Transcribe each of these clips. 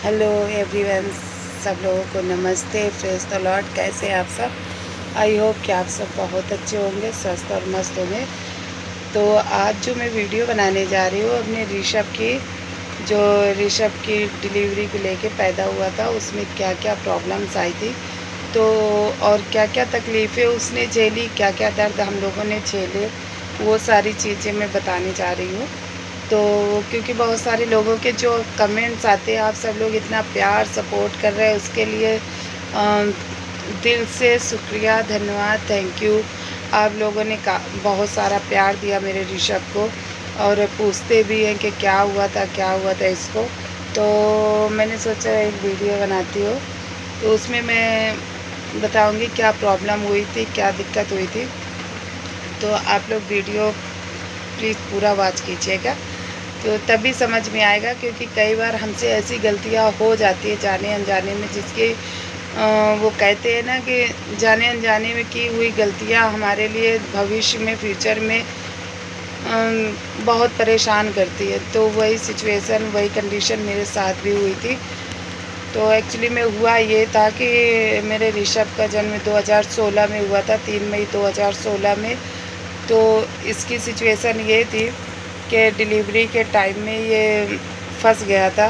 Hello everyone, सब लोगों को नमस्ते। Praise the Lord. कैसे हैं आप सब? आई होप कि आप सब बहुत अच्छे होंगे, स्वस्थ और मस्त होंगे। तो आज जो मैं वीडियो बनाने जा रही हूँ अपने ऋषभ की डिलीवरी को लेके पैदा हुआ था, उसमें क्या क्या प्रॉब्लम्स आई थी, तो और क्या क्या तकलीफ़ें उसने झेली, क्या क्या दर्द हम लोगों ने झेले, वो सारी चीज़ें मैं बताने जा रही हूँ। तो क्योंकि बहुत सारे लोगों के जो कमेंट्स आते हैं, आप सब लोग इतना प्यार सपोर्ट कर रहे हैं, उसके लिए दिल से शुक्रिया, धन्यवाद, थैंक यू। आप लोगों ने बहुत सारा प्यार दिया मेरे ऋषभ को और पूछते भी हैं कि क्या हुआ था इसको। तो मैंने सोचा एक वीडियो बनाती हूँ, तो उसमें मैं बताऊँगी क्या प्रॉब्लम हुई थी, क्या दिक्कत हुई थी। तो आप लोग वीडियो प्लीज़ पूरा वॉच कीजिएगा, तो तभी समझ में आएगा, क्योंकि कई बार हमसे ऐसी गलतियाँ हो जाती है जाने अनजाने में, जिसके वो कहते हैं ना कि जाने अनजाने में की हुई गलतियाँ हमारे लिए भविष्य में, फ्यूचर में बहुत परेशान करती है। तो वही सिचुएशन, वही कंडीशन मेरे साथ भी हुई थी। तो एक्चुअली में हुआ ये था कि मेरे ऋषभ का जन्म 2016 में हुआ था, 3 मई 2016 में। तो इसकी सिचुएशन ये थी कि डिलीवरी के टाइम में ये फंस गया था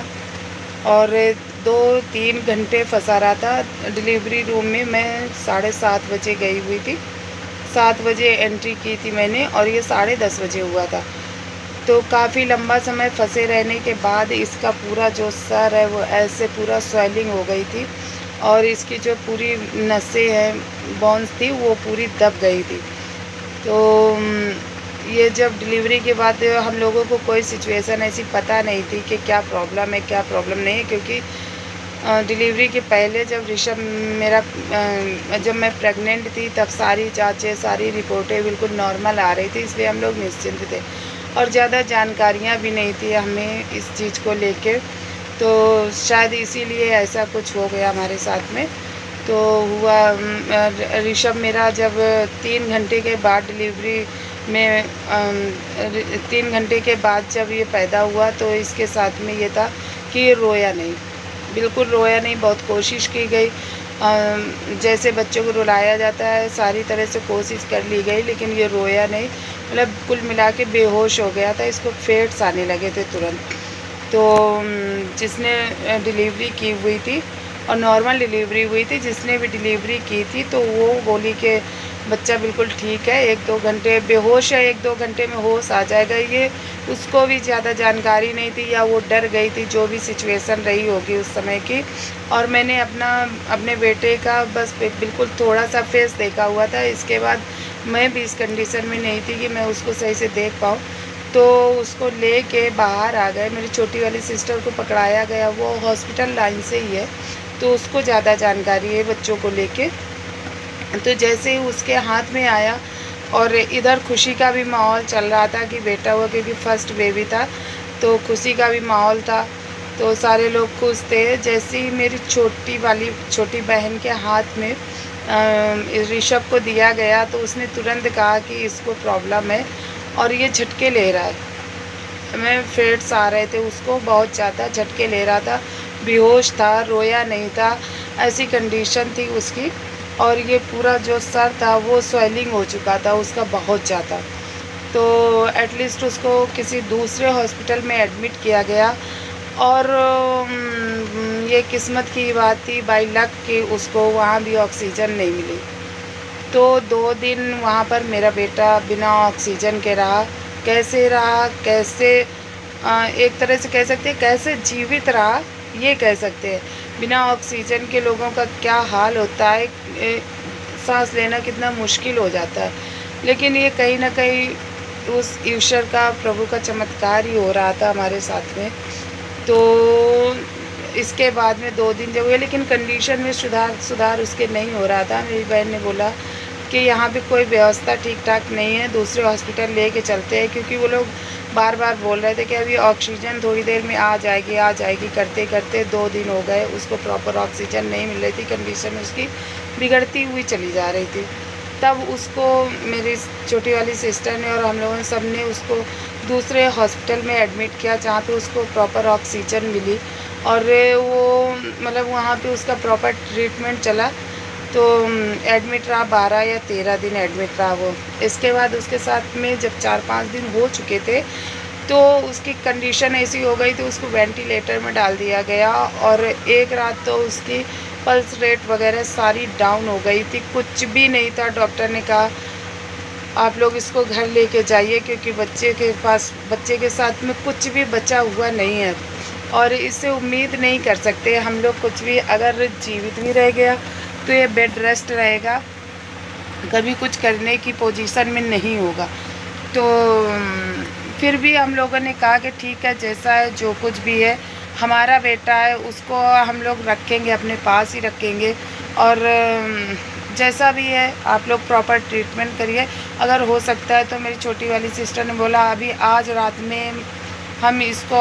और 2-3 घंटे फंसा रहा था डिलीवरी रूम में। मैं 7:30 बजे गई हुई थी, 7 बजे एंट्री की थी मैंने और ये 10:30 बजे हुआ था। तो काफ़ी लंबा समय फंसे रहने के बाद इसका पूरा जो सर है वो ऐसे पूरा स्वेलिंग हो गई थी और इसकी जो पूरी नसें हैं, बोन्स थी, वो पूरी दब गई थी। तो ये जब डिलीवरी के बाद हम लोगों को कोई सिचुएशन ऐसी पता नहीं थी कि क्या प्रॉब्लम है, क्या प्रॉब्लम नहीं है, क्योंकि डिलीवरी के पहले जब जब मैं प्रेग्नेंट थी, तब सारी जाँचें, सारी रिपोर्टें बिल्कुल नॉर्मल आ रही थी, इसलिए हम लोग निश्चिंत थे और ज़्यादा जानकारियाँ भी नहीं थी हमें इस चीज़ को लेके। तो शायद इसीलिए ऐसा कुछ हो गया हमारे साथ में। तो हुआ ऋषभ मेरा जब 3 घंटे के बाद डिलीवरी में 3 घंटे के बाद जब ये पैदा हुआ, तो इसके साथ में ये था कि ये रोया नहीं, बिल्कुल रोया नहीं। बहुत कोशिश की गई, जैसे बच्चों को रुलाया जाता है सारी तरह से कोशिश कर ली गई, लेकिन ये रोया नहीं। मतलब कुल मिला के बेहोश हो गया था, इसको फेट्स आने लगे थे तुरंत। तो जिसने डिलीवरी की हुई थी और नॉर्मल डिलीवरी हुई थी, जिसने भी डिलीवरी की थी, तो वो बोली कि बच्चा बिल्कुल ठीक है, 1-2 घंटे बेहोश है, 1-2 घंटे में होश आ जाएगा। ये उसको भी ज़्यादा जानकारी नहीं थी या वो डर गई थी, जो भी सिचुएशन रही होगी उस समय की। और मैंने अपने बेटे का बस बिल्कुल थोड़ा-सा फेस देखा हुआ था, इसके बाद मैं भी इस कंडीशन में नहीं थी कि मैं उसको सही से देख पाऊँ। तो उसको लेके बाहर आ गए, मेरी छोटी वाली सिस्टर को पकड़ाया गया, वो हॉस्पिटल लाइन से ही है, तो उसको ज़्यादा जानकारी है बच्चों को लेके। तो जैसे ही उसके हाथ में आया और इधर खुशी का भी माहौल चल रहा था कि बेटा हुआ, क्योंकि फर्स्ट बेबी था, तो खुशी का भी माहौल था, तो सारे लोग खुश थे। जैसे ही मेरी छोटी बहन के हाथ में ऋषभ को दिया गया, तो उसने तुरंत कहा कि इसको प्रॉब्लम है और ये झटके ले रहा है। मैं फेट्स आ रहे थे, उसको बहुत ज़्यादा झटके ले रहा था, बेहोश था, रोया नहीं था, ऐसी कंडीशन थी उसकी। और ये पूरा जो सर था वो स्वेलिंग हो चुका था उसका बहुत ज़्यादा। तो एटलीस्ट उसको किसी दूसरे हॉस्पिटल में एडमिट किया गया और ये किस्मत की बात थी, बाय लक, कि उसको वहाँ भी ऑक्सीजन नहीं मिली। तो 2 दिन वहाँ पर मेरा बेटा बिना ऑक्सीजन के रहा। कैसे रहा, कैसे एक तरह से कह सकते हैं कैसे जीवित रहा, ये कह सकते हैं। बिना ऑक्सीजन के लोगों का क्या हाल होता है, साँस लेना कितना मुश्किल हो जाता है। लेकिन ये कहीं न कहीं उस ईश्वर का, प्रभु का चमत्कार ही हो रहा था हमारे साथ में। तो इसके बाद में 2 दिन जब हुए, लेकिन कंडीशन में सुधार उसके नहीं हो रहा था। मेरी बहन ने बोला कि यहाँ पे कोई व्यवस्था ठीक-ठाक नहीं है, दूसरे हॉस्पिटल लेके चलते हैं, क्योंकि वो लोग बार-बार बोल रहे थे कि अभी ऑक्सीजन थोड़ी देर में आ जाएगी, करते-करते 2 दिन हो गए, उसको प्रॉपर ऑक्सीजन नहीं मिल रही थी, कंडीशन उसकी बिगड़ती हुई चली जा रही थी। तब उसको मेरी छोटी वाली सिस्टर ने और हम लोगों ने, सबने उसको दूसरे हॉस्पिटल में एडमिट किया जहाँ पे उसको प्रॉपर ऑक्सीजन मिली और वो मतलब वहाँ पे उसका प्रॉपर ट्रीटमेंट चला। तो एडमिट रहा 12 या 13 दिन एडमिट रहा वो। इसके बाद उसके साथ में जब 4-5 दिन हो चुके थे तो उसकी कंडीशन ऐसी हो गई थी, उसको वेंटिलेटर में डाल दिया गया और एक रात तो उसकी पल्स रेट वगैरह सारी डाउन हो गई थी, कुछ भी नहीं था। डॉक्टर ने कहा आप लोग इसको घर लेके जाइए क्योंकि बच्चे के साथ में कुछ भी बचा हुआ नहीं है और इससे उम्मीद नहीं कर सकते हम लोग कुछ भी। अगर जीवित भी रह गया तो ये बेड रेस्ट रहेगा, कभी कुछ करने की पोजीशन में नहीं होगा। तो फिर भी हम लोगों ने कहा कि ठीक है, जैसा है जो कुछ भी है हमारा बेटा है, उसको हम लोग रखेंगे, अपने पास ही रखेंगे और जैसा भी है आप लोग प्रॉपर ट्रीटमेंट करिए। अगर हो सकता है तो मेरी छोटी वाली सिस्टर ने बोला अभी आज रात में हम इसको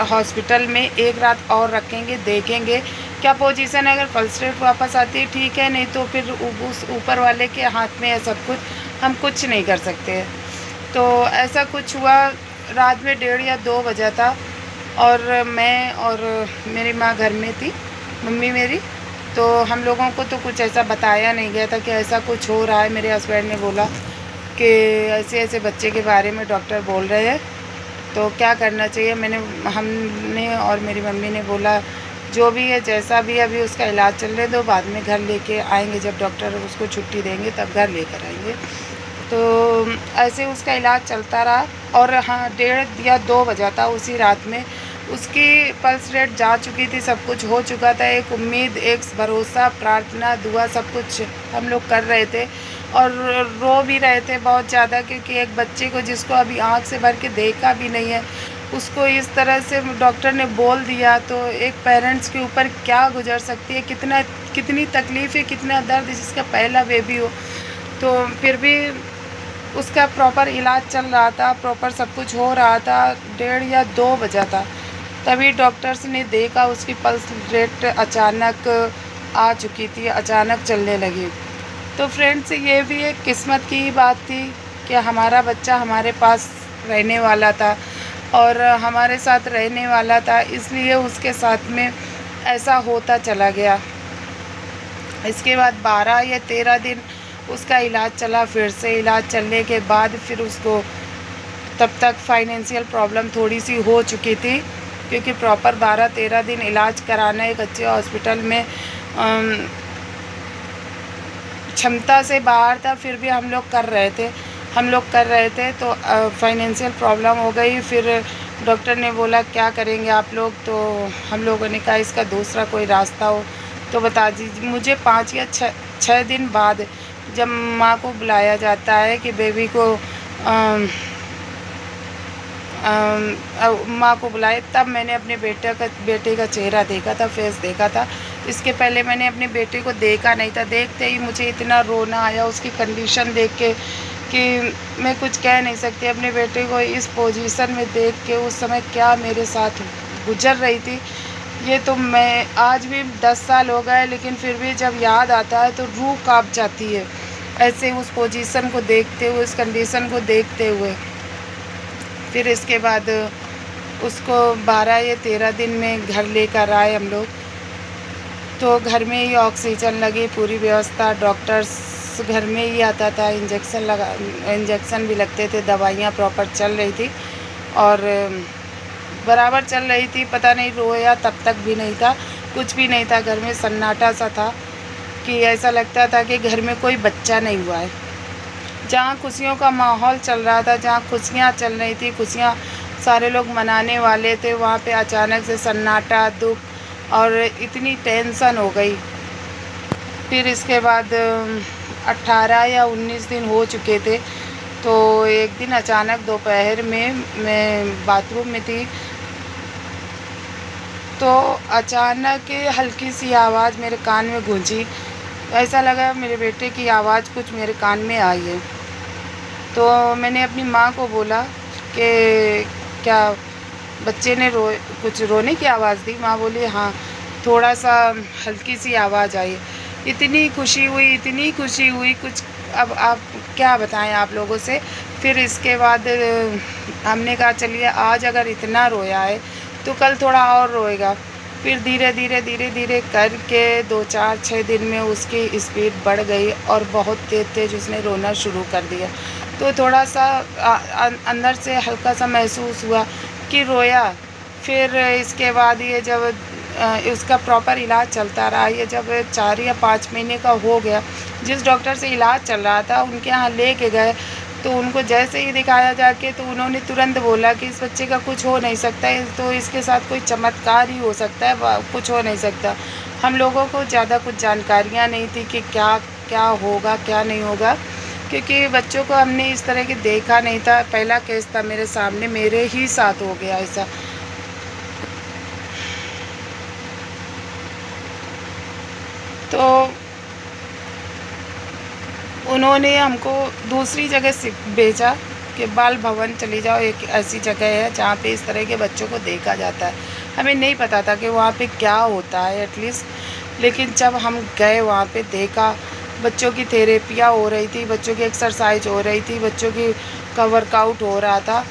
हॉस्पिटल में एक रात और रखेंगे, देखेंगे क्या पोजीशन है। अगर पल्स रेट वापस आती है ठीक है, नहीं तो फिर उस ऊपर वाले के हाथ में है सब कुछ, हम कुछ नहीं कर सकते हैं। तो ऐसा कुछ हुआ, रात में 1:30 या 2 बजा था और मैं और मेरी माँ घर में थी, मम्मी मेरी। तो हम लोगों को तो कुछ ऐसा बताया नहीं गया था कि ऐसा कुछ हो रहा है। मेरे हस्बैंड ने बोला कि ऐसे ऐसे बच्चे के बारे में डॉक्टर बोल रहे हैं तो क्या करना चाहिए। हमने और मेरी मम्मी ने बोला जो भी है जैसा भी है अभी उसका इलाज चल रहे दो, बाद में घर लेके आएंगे, जब डॉक्टर उसको छुट्टी देंगे तब घर लेकर आएंगे। तो ऐसे उसका इलाज चलता रहा और हाँ 1:30 या 2 बजा था उसी रात में उसकी पल्स रेट जा चुकी थी, सब कुछ हो चुका था। एक उम्मीद, एक भरोसा, प्रार्थना, दुआ सब कुछ हम लोग कर रहे थे और रो भी रहे थे बहुत ज़्यादा क्योंकि एक बच्चे को जिसको अभी आँख से भर के देखा भी नहीं है उसको इस तरह से डॉक्टर ने बोल दिया, तो एक पेरेंट्स के ऊपर क्या गुजर सकती है, कितनी तकलीफ़ है, कितना दर्द जिसका पहला बेबी हो। तो फिर भी उसका प्रॉपर इलाज चल रहा था, प्रॉपर सब कुछ हो रहा था। 1:30 या 2 बजा था तभी डॉक्टर्स ने देखा उसकी पल्स रेट अचानक आ चुकी थी, अचानक चलने लगी। तो फ्रेंड्स ये भी एक किस्मत की ही बात थी कि हमारा बच्चा हमारे पास रहने वाला था और हमारे साथ रहने वाला था, इसलिए उसके साथ में ऐसा होता चला गया। इसके बाद 12 या 13 दिन उसका इलाज चला। फिर से इलाज चलने के बाद फिर उसको तब तक फाइनेंशियल प्रॉब्लम थोड़ी सी हो चुकी थी क्योंकि प्रॉपर 12-13 दिन इलाज कराना एक अच्छे हॉस्पिटल में क्षमता से बाहर था। फिर भी हम लोग कर रहे थे तो फाइनेंशियल प्रॉब्लम हो गई। फिर डॉक्टर ने बोला क्या करेंगे आप लोग, तो हम लोगों ने कहा इसका दूसरा कोई रास्ता हो तो बता दीजिए मुझे। 5 या 6 दिन बाद जब माँ को बुलाया जाता है कि बेबी को माँ को बुलाए, तब मैंने अपने बेटे का चेहरा देखा था, फेस देखा था। इसके पहले मैंने अपने बेटे को देखा नहीं था। देखते ही मुझे इतना रोना आया उसकी कंडीशन देख के कि मैं कुछ कह नहीं सकती। अपने बेटे को इस पोजीशन में देख के उस समय क्या मेरे साथ गुजर रही थी ये तो मैं आज भी 10 साल हो गए लेकिन फिर भी जब याद आता है तो रूह कांप जाती है ऐसे उस पोजीशन को देखते हुए, उस कंडीशन को देखते हुए। फिर इसके बाद उसको 12 या 13 दिन में घर लेकर आए हम लोग। तो घर में ही ऑक्सीजन लगी, पूरी व्यवस्था, डॉक्टर्स घर में ही आता था, इंजेक्शन भी लगते थे, दवाइयाँ प्रॉपर चल रही थी और बराबर चल रही थी। पता नहीं रोया तब तक भी नहीं था, कुछ भी नहीं था, घर में सन्नाटा सा था कि ऐसा लगता था कि घर में कोई बच्चा नहीं हुआ है। जहाँ खुशियों का माहौल चल रहा था, जहाँ खुशियाँ चल रही थी, खुशियाँ सारे लोग मनाने वाले थे, वहाँ पे अचानक से सन्नाटा, दुख और इतनी टेंशन हो गई। फिर इसके बाद 18 या 19 दिन हो चुके थे तो एक दिन अचानक दोपहर में मैं बाथरूम में थी तो अचानक हल्की सी आवाज़ मेरे कान में गूंजी। ऐसा लगा मेरे बेटे की आवाज़ कुछ मेरे कान में आई है। तो मैंने अपनी माँ को बोला कि क्या बच्चे ने कुछ रोने की आवाज़ दी। माँ बोली हाँ, थोड़ा सा हल्की सी आवाज़ आई। इतनी खुशी हुई कुछ अब आप क्या बताएं आप लोगों से। फिर इसके बाद हमने कहा चलिए आज अगर इतना रोया है तो कल थोड़ा और रोएगा। फिर धीरे धीरे धीरे धीरे करके 2-4-6 दिन में उसकी स्पीड बढ़ गई और बहुत तेज़ तेज़ उसने रोना शुरू कर दिया। तो थोड़ा सा अंदर से हल्का सा महसूस हुआ कि रोया। फिर इसके बाद ये जब उसका प्रॉपर इलाज चलता रहा, ये जब 4 या 5 महीने का हो गया, जिस डॉक्टर से इलाज चल रहा था उनके यहाँ लेके गए तो उनको जैसे ही दिखाया जाके तो उन्होंने तुरंत बोला कि इस बच्चे का कुछ हो नहीं सकता है, तो इसके साथ कोई चमत्कार ही हो सकता है, कुछ हो नहीं सकता। हम लोगों को ज़्यादा कुछ जानकारियाँ नहीं थी कि क्या क्या होगा क्या नहीं होगा, क्योंकि बच्चों को हमने इस तरह के देखा नहीं था। पहला केस था मेरे सामने, मेरे ही साथ हो गया ऐसा। तो उन्होंने हमको दूसरी जगह से भेजा कि बाल भवन चली जाओ, एक ऐसी जगह है जहाँ पे इस तरह के बच्चों को देखा जाता है। हमें नहीं पता था कि वहाँ पे क्या होता है एटलीस्ट, लेकिन जब हम गए वहाँ पे देखा, बच्चों की थेरेपियाँ हो रही थी, बच्चों की एक्सरसाइज हो रही थी, बच्चों की का वर्कआउट हो रहा था।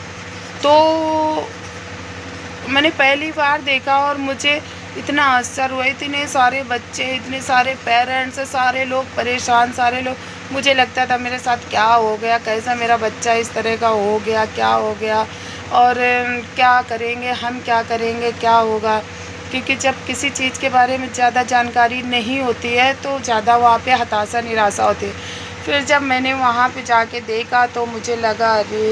तो मैंने पहली बार देखा और मुझे इतना आश्चर्य हुआ। इतने सारे बच्चे, इतने सारे पेरेंट्स, सारे लोग परेशान, सारे लोग, मुझे लगता था मेरे साथ क्या हो गया, कैसा मेरा बच्चा इस तरह का हो गया, क्या हो गया और क्या करेंगे हम, क्या करेंगे, क्या होगा। क्योंकि जब किसी चीज़ के बारे में ज़्यादा जानकारी नहीं होती है तो ज़्यादा वहाँ पे हताशा निराशा होती है। फिर जब मैंने वहाँ पे जाके देखा तो मुझे लगा अरे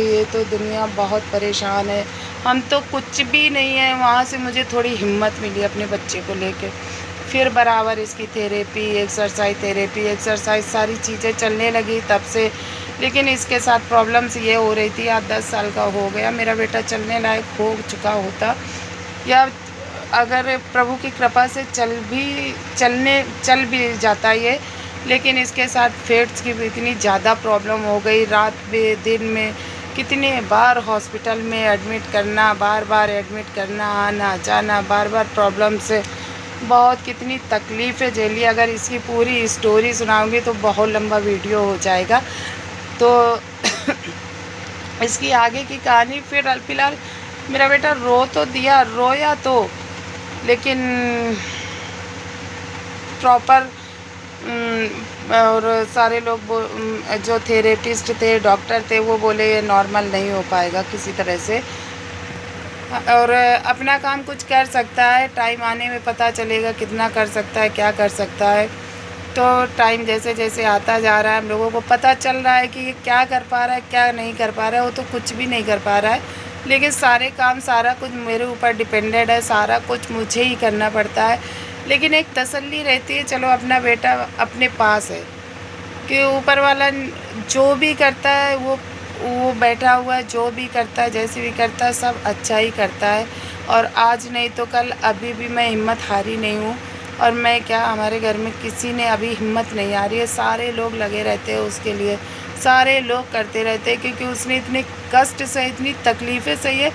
ये तो दुनिया बहुत परेशान है, हम तो कुछ भी नहीं है। वहाँ से मुझे थोड़ी हिम्मत मिली अपने बच्चे को लेके। फिर बराबर इसकी थेरेपी एक्सरसाइज सारी चीज़ें चलने लगी तब से। लेकिन इसके साथ प्रॉब्लम्स ये हो रही थी, आज 10 साल का हो गया, मेरा बेटा चलने लायक हो चुका होता, या अगर प्रभु की कृपा से चल भी जाता ये, लेकिन इसके साथ फेट्स की भी इतनी ज़्यादा प्रॉब्लम हो गई। रात में दिन में कितने बार हॉस्पिटल में एडमिट करना, बार बार एडमिट करना, आना जाना, बार बार प्रॉब्लम से बहुत कितनी तकलीफ़ें झेली। अगर इसकी पूरी स्टोरी सुनाऊंगी तो बहुत लंबा वीडियो हो जाएगा। तो इसकी आगे की कहानी, फिर फ़िलहाल मेरा बेटा रो तो दिया, रोया तो, लेकिन प्रॉपर और सारे लोग जो थेरेपिस्ट थे, डॉक्टर थे, वो बोले ये नॉर्मल नहीं हो पाएगा किसी तरह से, और अपना काम कुछ कर सकता है, टाइम आने में पता चलेगा कितना कर सकता है, क्या कर सकता है। तो टाइम जैसे जैसे आता जा रहा है हम लोगों को पता चल रहा है कि ये क्या कर पा रहा है, क्या नहीं कर पा रहा है। वो तो कुछ भी नहीं कर पा रहा है, लेकिन सारे काम, सारा कुछ मेरे ऊपर डिपेंडेड है, सारा कुछ मुझे ही करना पड़ता है। लेकिन एक तसल्ली रहती है, चलो अपना बेटा अपने पास है, कि ऊपर वाला जो भी करता है वो बैठा हुआ है, जो भी करता है, जैसे भी करता है, सब अच्छा ही करता है। और आज नहीं तो कल, अभी भी मैं हिम्मत हारी नहीं हूँ। और मैं क्या, हमारे घर में किसी ने अभी हिम्मत नहीं हारी है, सारे लोग लगे रहते हैं उसके लिए, सारे लोग करते रहते हैं, क्योंकि उसने इतने कष्ट से, इतनी तकलीफ़ें सही है।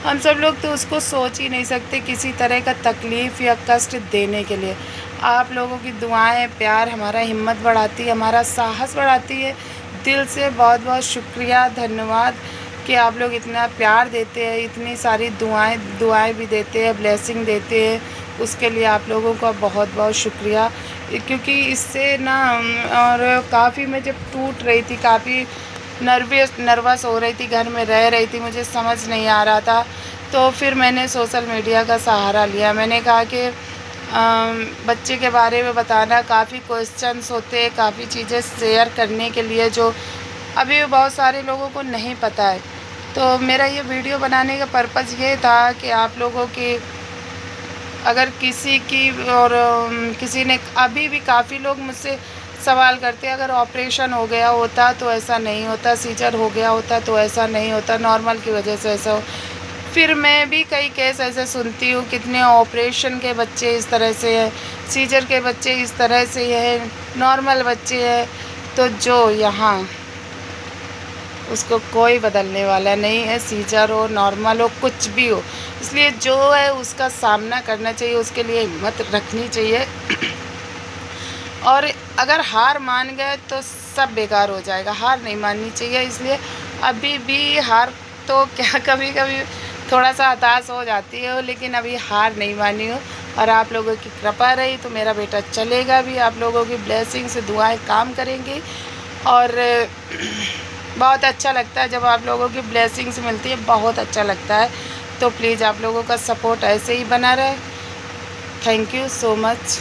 हम सब लोग तो उसको सोच ही नहीं सकते किसी तरह का तकलीफ़ या कष्ट देने के लिए। आप लोगों की दुआएं, प्यार हमारा हिम्मत बढ़ाती है, हमारा साहस बढ़ाती है। दिल से बहुत बहुत शुक्रिया, धन्यवाद कि आप लोग इतना प्यार देते हैं, इतनी सारी दुआएं भी देते हैं, ब्लेसिंग देते हैं, उसके लिए आप लोगों का बहुत बहुत शुक्रिया। क्योंकि इससे ना, और काफ़ी मैं जब टूट रही थी, काफ़ी नर्वस हो रही थी, घर में रह रही थी, मुझे समझ नहीं आ रहा था, तो फिर मैंने सोशल मीडिया का सहारा लिया। मैंने कहा कि बच्चे के बारे में बताना, काफ़ी क्वेश्चंस होते हैं, काफ़ी चीज़ें शेयर करने के लिए जो अभी बहुत सारे लोगों को नहीं पता है। तो मेरा ये वीडियो बनाने का पर्पज़ ये था कि आप लोगों की, अगर किसी की, और किसी ने, अभी भी काफ़ी लोग मुझसे सवाल करते हैं, अगर ऑपरेशन हो गया होता तो ऐसा नहीं होता, सीजर हो गया होता तो ऐसा नहीं होता, नॉर्मल की वजह से ऐसा हो। फिर मैं भी कई केस ऐसे सुनती हूँ, कितने ऑपरेशन के बच्चे इस तरह से हैं, सीजर के बच्चे इस तरह से हैं, नॉर्मल बच्चे हैं। तो जो यहाँ, उसको कोई बदलने वाला नहीं है, सीजर हो, नॉर्मल हो, कुछ भी हो। इसलिए जो है उसका सामना करना चाहिए, उसके लिए हिम्मत रखनी चाहिए। और अगर हार मान गए तो सब बेकार हो जाएगा। हार नहीं माननी चाहिए। इसलिए अभी भी हार तो क्या, कभी कभी थोड़ा सा हताश हो जाती है, लेकिन अभी हार नहीं मानी हूँ। और आप लोगों की कृपा रही तो मेरा बेटा चलेगा भी। आप लोगों की ब्लेसिंग से दुआएं काम करेंगी। और बहुत अच्छा लगता है जब आप लोगों की ब्लेसिंग्स मिलती है, बहुत अच्छा लगता है। तो प्लीज़ आप लोगों का सपोर्ट ऐसे ही बना रहे। Thank you so much.